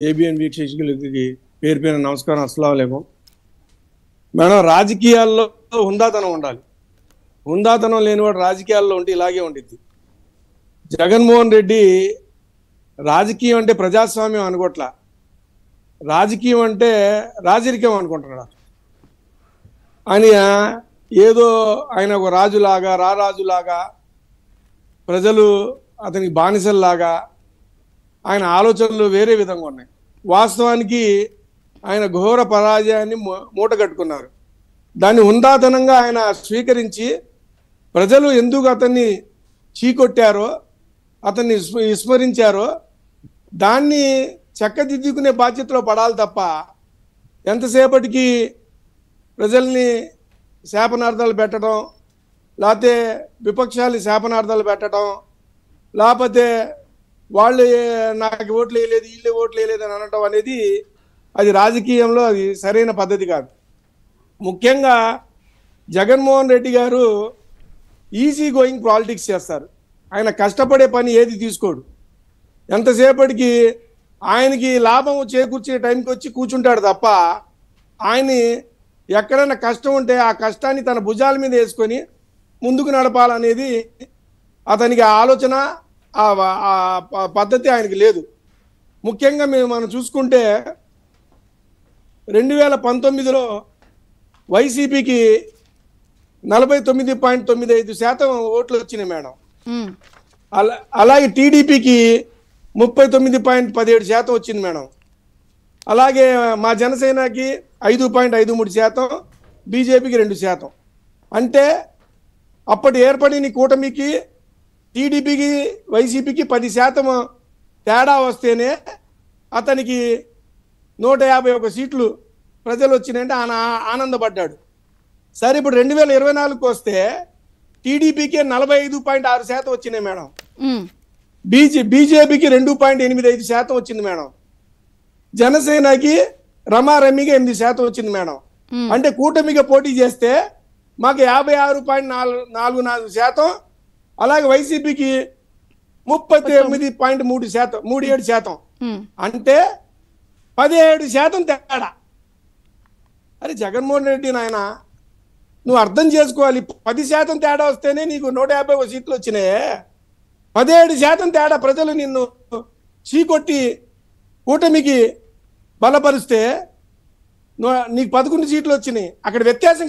ABN వీక్షకులకి పేరు పేరు నమస్కారం. అస్సలాము అలైకుం. మేడం, రాజకీయాల్లో హుందాతనం ఉండాలి. హుందాతనం లేనివాడు రాజకీయాల్లో ఉంటే ఇలాగే ఉండిద్ది. జగన్మోహన్ రెడ్డి రాజకీయం అంటే ప్రజాస్వామ్యం అనుకోట్లా, రాజకీయం అంటే రాజరికం అనుకుంటున్నాడు. ఆయన ఏదో ఆయన ఒక రాజులాగా రారాజులాగా, ప్రజలు అతనికి బానిసల్లాగా, ఆయన ఆలోచనలు వేరే విధంగా ఉన్నాయి. వాస్తవానికి ఆయన ఘోర పరాజయాన్ని మూట కట్టుకున్నారు. దాన్ని హుందాతనంగా ఆయన స్వీకరించి ప్రజలు ఎందుకు అతన్ని చీకొట్టారో, అతన్ని విస్మరించారో దాన్ని చక్కదిద్దుకునే బాధ్యతలో పడాలి తప్ప ఎంతసేపటికి ప్రజల్ని శాపనార్థాలు పెట్టడం, లేకపోతే విపక్షాలు శాపనార్థాలు పెట్టడం, లేకపోతే వాళ్ళు నాకు ఓట్లు వేయలేదు వీళ్ళు ఓట్లు వేయలేదు అని అనటం అనేది అది రాజకీయంలో అది సరైన పద్ధతి కాదు. ముఖ్యంగా జగన్మోహన్ రెడ్డి గారు ఈజీ గోయింగ్ పాలిటిక్స్ చేస్తారు. ఆయన కష్టపడే పని ఏది తీసుకోడు. ఎంతసేపటికి ఆయనకి లాభం చేకూర్చే టైంకి వచ్చి కూర్చుంటాడు తప్ప ఆయన్ని ఎక్కడైనా కష్టం ఉంటే ఆ కష్టాన్ని తన భుజాల మీద వేసుకొని ముందుకు నడపాలనేది అతనికి ఆలోచన, ఆ పద్ధతి ఆయనకి లేదు. ముఖ్యంగా మనం చూసుకుంటే 2019లో వైసీపీకి 49.95% ఓట్లు వచ్చినాయి మేడం. అలాగే టీడీపీకి 39.17% వచ్చింది మేడం. అలాగే మా జనసేనకి 5.53%, బీజేపీకి 2%. అంటే అప్పటి ఏర్పడిన కూటమికి టీడీపీకి వైసీపీకి 10% తేడా వస్తేనే అతనికి 151 సీట్లు ప్రజలు వచ్చినాయంటే ఆయన ఆనందపడ్డాడు. సరే, ఇప్పుడు 2024కి వస్తే టీడీపీకి 45.6% వచ్చినాయి మేడం. బీజేపీకి 2.85% వచ్చింది మేడం. జనసేనకి రమారమ్మిగా 8% వచ్చింది మేడం. అంటే కూటమిగా పోటీ చేస్తే మాకు 56.44%, అలాగే వైసీపీకి 39.37%. అంటే 17% తేడా. అరే జగన్మోహన్ రెడ్డి నాయన, నువ్వు అర్థం చేసుకోవాలి. 10% తేడా వస్తేనే నీకు 151 సీట్లు వచ్చినాయి. 17% తేడా ప్రజలు నిన్ను చీకొట్టి కూటమికి బలపరిస్తే నీకు 11 సీట్లు వచ్చినాయి. అక్కడ వ్యత్యాసం